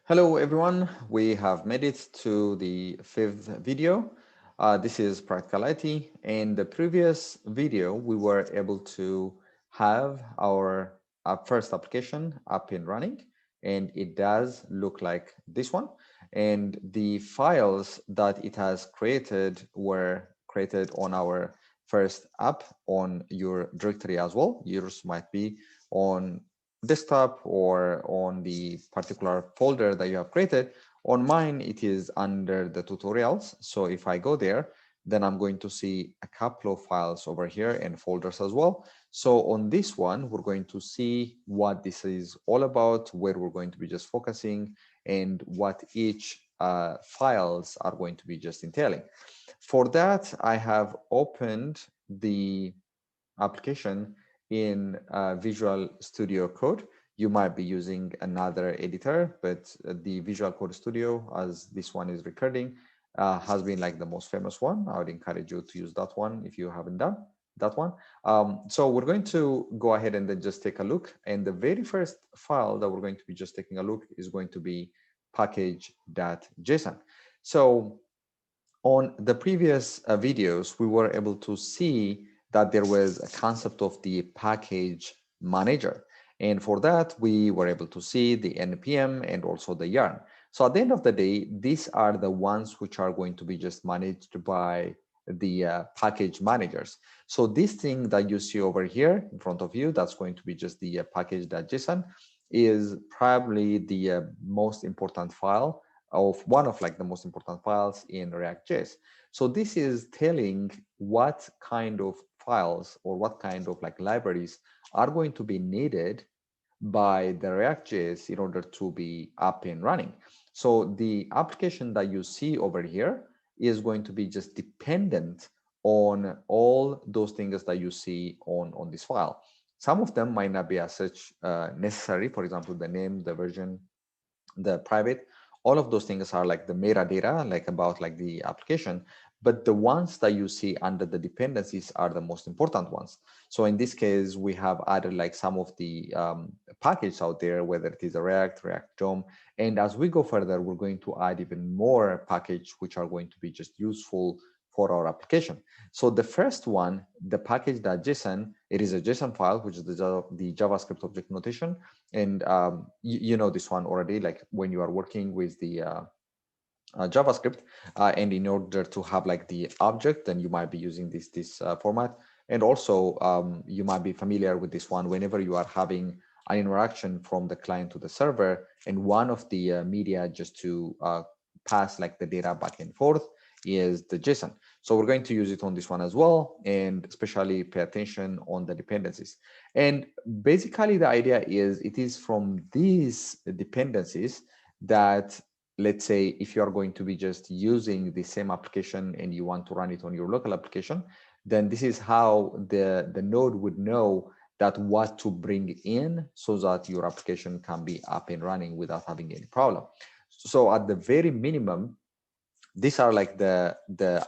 Hello everyone, we have made it to the fifth video. This is Practicality. In the previous video, we were able to have our first application up and running, and it does look like this one. And the files that it has created were created on our first app on your directory as well. Yours might be on desktop or on the particular folder that you have created. On mine, it is under the tutorials. So if I go there, then I'm going to see a couple of files over here and folders as well. So on this one, we're going to see what this is all about, where we're going to be just focusing, and what each files are going to be just entailing. For that, I have opened the application in Visual Studio Code. You might be using another editor, but the Visual Code Studio, as this one is recording, has been like the most famous one. I would encourage you to use that one if you haven't done that one. So we're going to go ahead and then just take a look. And the very first file that we're going to be just taking a look is going to be package.json. So on the previous videos, we were able to see that there was a concept of the package manager. And for that, we were able to see the NPM and also the yarn. So at the end of the day, these are the ones which are going to be just managed by the package managers. So this thing that you see over here in front of you, that's going to be just the package.json, is probably the most important file of one of like the most important files in React.js. So this is telling what kind of files or what kind of like libraries are going to be needed by the React.js in order to be up and running. So the application that you see over here is going to be just dependent on all those things that you see on this file. Some of them might not be as such necessary. For example, the name, the version, the private, all of those things are like the metadata, like about like the application, but the ones that you see under the dependencies are the most important ones. So in this case, we have added like some of the packages out there, whether it is a React DOM, and as we go further, we're going to add even more packages which are going to be just useful for our application. So the first one, the package.json, it is a JSON file, which is the JavaScript object notation. And you know this one already, like when you are working with the JavaScript, and in order to have like the object, then you might be using this format. And also, you might be familiar with this one whenever you are having an interaction from the client to the server, and one of the media just to pass like the data back and forth is the JSON. So we're going to use it on this one as well, and especially pay attention on the dependencies. And basically the idea is it is from these dependencies that, let's say, if you are going to be just using the same application and you want to run it on your local application, then this is how the node would know that what to bring in so that your application can be up and running without having any problem. So at the very minimum, these are like the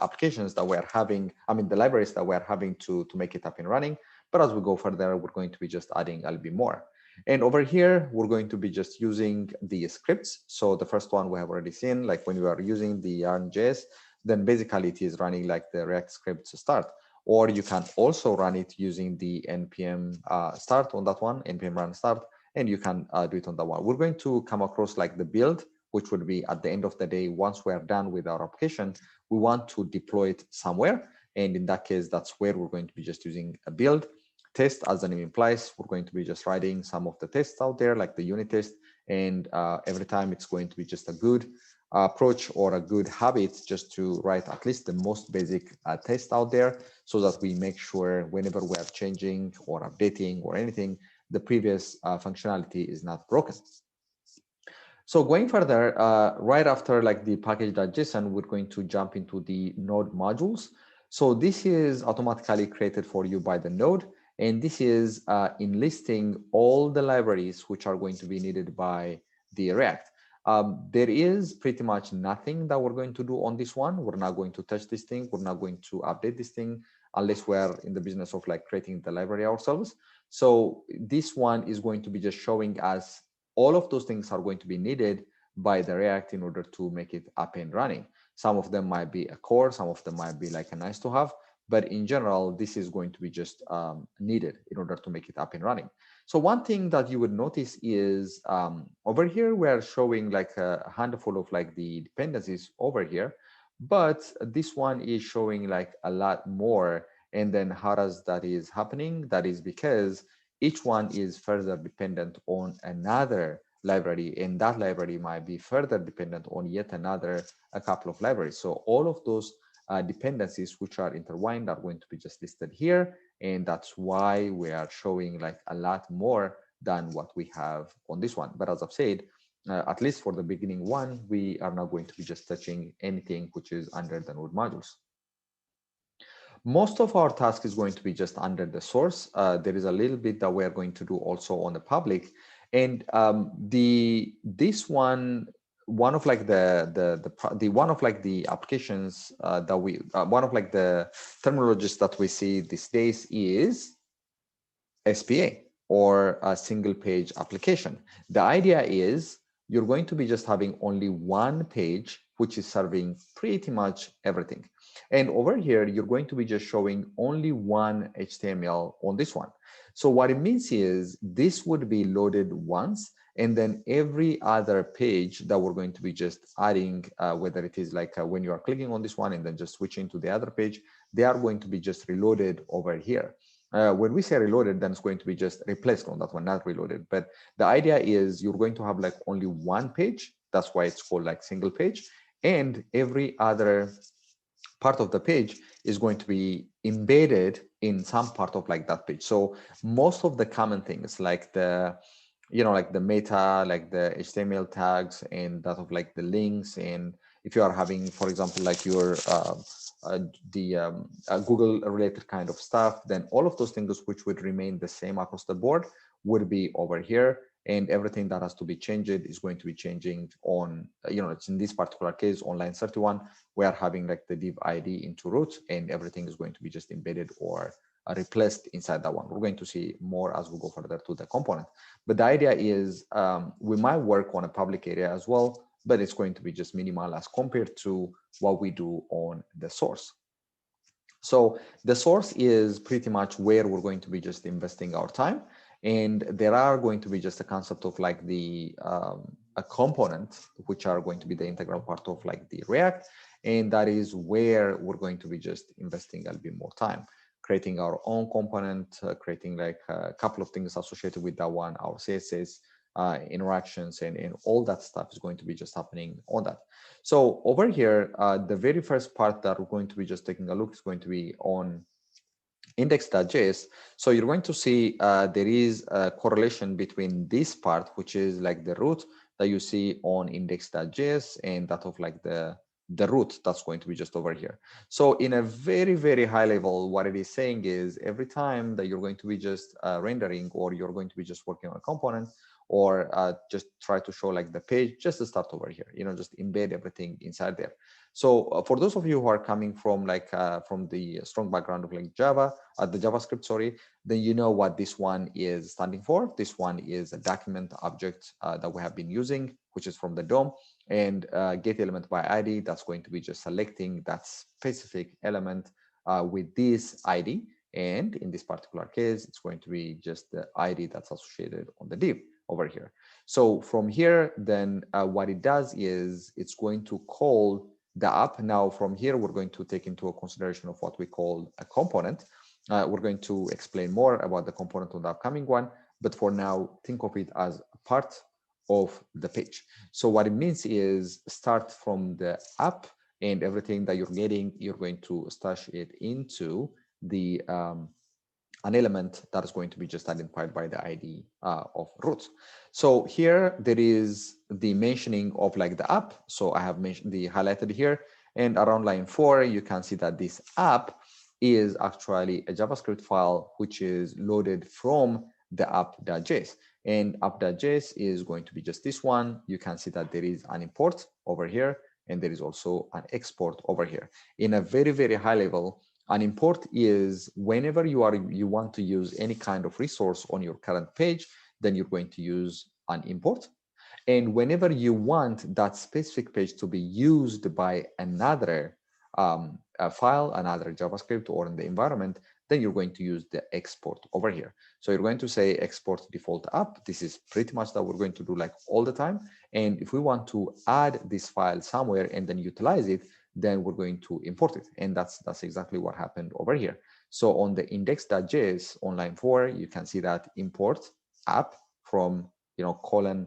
applications that we're having, I mean, the libraries that we're having to make it up and running. But as we go further, we're going to be just adding a little bit more. And over here, we're going to be just using the scripts. So the first one we have already seen, like when you are using the yarn.js, then basically it is running like the React script to start. Or you can also run it using the npm start on that one, npm run start, and you can do it on that one. We're going to come across like the build, which would be at the end of the day, once we are done with our application, we want to deploy it somewhere. And in that case, that's where we're going to be just using a build. Test, as the name implies, we're going to be just writing some of the tests out there, like the unit test. And every time it's going to be just a good approach or a good habit just to write at least the most basic test out there, so that we make sure whenever we are changing or updating or anything, the previous functionality is not broken. So going further, right after like the package.json, we're going to jump into the node modules. So this is automatically created for you by the node. And this is enlisting all the libraries which are going to be needed by the React. There is pretty much nothing that we're going to do on this one. We're not going to touch this thing. We're not going to update this thing unless we're in the business of like creating the library ourselves. So this one is going to be just showing us all of those things are going to be needed by the React in order to make it up and running. Some of them might be a core, some of them might be like a nice to have, but in general, this is going to be just needed in order to make it up and running. So one thing that you would notice is over here, we are showing like a handful of like the dependencies over here, but this one is showing like a lot more. And then how does that is happening? That is because each one is further dependent on another library, and that library might be further dependent on yet another a couple of libraries. So all of those dependencies which are intertwined are going to be just listed here, and that's why we are showing like a lot more than what we have on this one. But as I've said, at least for the beginning one, we are not going to be just touching anything which is under the node modules. Most of our task is going to be just under the source. There is a little bit that we are going to do also on the public, and this one of like the one of like the applications that we one of like the terminologies that we see these days is SPA, or a single page application. The idea is you're going to be just having only one page which is serving pretty much everything. And over here, you're going to be just showing only one HTML on this one. So what it means is this would be loaded once, and then every other page that we're going to be just adding, whether it is like when you are clicking on this one and then just switching to the other page, they are going to be just reloaded over here. When we say reloaded, then it's going to be just replaced on that one, not reloaded. But the idea is you're going to have like only one page. That's why it's called like single page. And every other part of the page is going to be embedded in some part of like that page. So most of the common things like the, like the meta, like the HTML tags, and that of like the links. And if you are having, for example, like your Google related kind of stuff, then all of those things which would remain the same across the board would be over here. And everything that has to be changed is going to be changing on, it's in this particular case, on line 31, we are having like the div ID into root, and everything is going to be just embedded or replaced inside that one. We're going to see more as we go further to the component. But the idea is we might work on a public area as well, but it's going to be just minimal as compared to what we do on the source. So the source is pretty much where we're going to be just investing our time. And there are going to be just a concept of like the a component, which are going to be the integral part of like the React. And that is where we're going to be just investing a little bit more time, creating our own component, creating like a couple of things associated with that one, our CSS, interactions, and all that stuff is going to be just happening on that. So over here, the very first part that we're going to be just taking a look is going to be on index.js. So you're going to see there is a correlation between this part, which is like the root that you see on index.js, and that of like the root that's going to be just over here. So in a very, very high level, what it is saying is every time that you're going to be just rendering, or you're going to be just working on a component, or just try to show like the page, just to start over here, just embed everything inside there. So for those of you who are coming from like from the strong background of like Java, the JavaScript, sorry, then you know what this one is standing for. This one is a document object that we have been using, which is from the DOM, and get element by ID. That's going to be just selecting that specific element with this ID. And in this particular case, it's going to be just the ID that's associated on the div over here. So from here, then what it does is it's going to call the app. Now from here, we're going to take into a consideration of what we call a component. We're going to explain more about the component on the upcoming one, but for now, think of it as a part of the page. So what it means is start from the app, and everything that you're getting, you're going to stash it into the an element that is going to be just identified by the ID of root. So here there is the mentioning of like the app. So I have mentioned the highlighted here, and around line 4, you can see that this app is actually a JavaScript file which is loaded from the app.js. And app.js is going to be just this one. You can see that there is an import over here, and there is also an export over here. In a very, very high level, an import is whenever you want to use any kind of resource on your current page, then you're going to use an import. And whenever you want that specific page to be used by another file, another JavaScript, or in the environment, then you're going to use the export over here. So you're going to say export default app. This is pretty much that we're going to do like all the time. And if we want to add this file somewhere and then utilize it, then we're going to import it. And that's exactly what happened over here. So on the index.js on line 4, you can see that import app from colon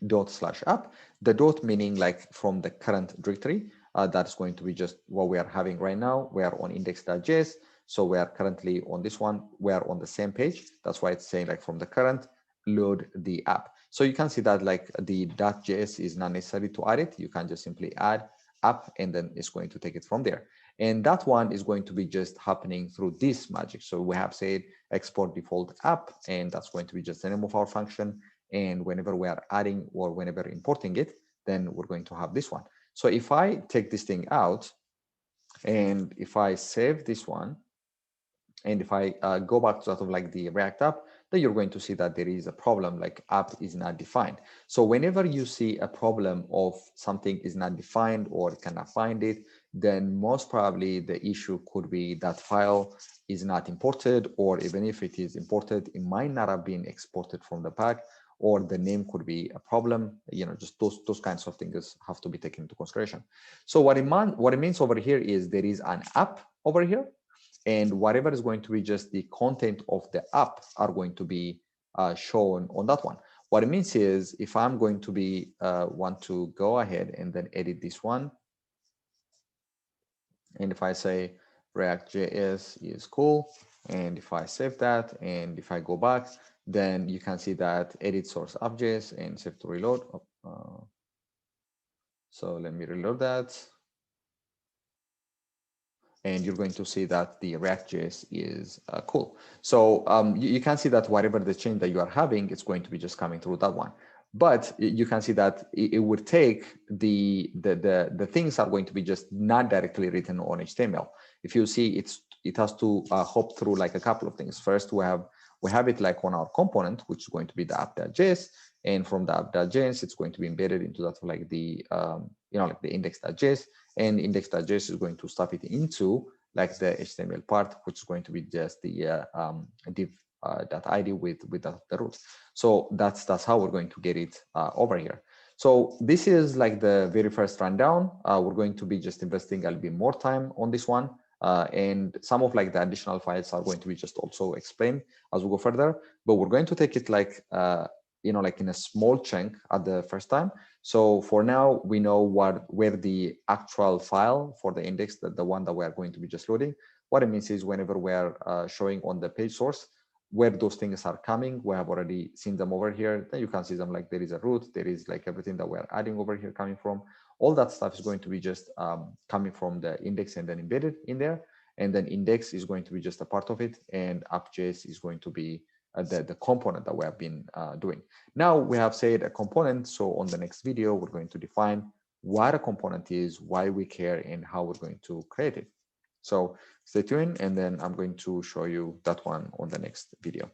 dot/app. The dot meaning like from the current directory. That's going to be just what we are having right now. We are on index.js. So we are currently on this one. We are on the same page. That's why it's saying like from the current, load the app. So you can see that like the .js is not necessary to add it. You can just simply add app and then it's going to take it from there. And that one is going to be just happening through this magic. So we have said export default app, and that's going to be just the name of our function. And whenever we are adding or whenever importing it, then we're going to have this one. So if I take this thing out and if I save this one, and if I go back to sort of like the React app, then you're going to see that there is a problem, like app is not defined. So whenever you see a problem of something is not defined or cannot find it, then most probably the issue could be that file is not imported, or even if it is imported, it might not have been exported from the pack, or the name could be a problem. Just those kinds of things have to be taken into consideration. So what it means over here is there is an app over here, and whatever is going to be just the content of the app are going to be shown on that one. What it means is if I'm going to be want to go ahead and then edit this one, and if I say React.js is cool, and if I save that, and if I go back, then you can see that edit source app.js and save to reload. So let me reload that. And you're going to see that the React.js is cool. So you can see that whatever the change that you are having, it's going to be just coming through that one. But you can see that it would take the things are going to be just not directly written on HTML. If you see, it has to hop through like a couple of things. First, we have it like on our component, which is going to be the app.js, and from the app.js, it's going to be embedded into that like the like the index.js, and index.js is going to stuff it into like the HTML part, which is going to be just the div.id with the root. So that's how we're going to get it over here. So this is like the very first rundown. We're going to be just investing a little bit more time on this one. And some of like the additional files are going to be just also explained as we go further, but we're going to take it like like in a small chunk at the first time. So for now, we know where the actual file for the index, the one that we are going to be just loading. What it means is whenever we are showing on the page source where those things are coming, we have already seen them over here. Then you can see them like there is a root, there is like everything that we're adding over here coming from. All that stuff is going to be just coming from the index and then embedded in there. And then index is going to be just a part of it, and app.js is going to be the component that we have been doing. Now we have said a component. So on the next video, we're going to define what a component is, why we care, and how we're going to create it. So stay tuned, and then I'm going to show you that one on the next video.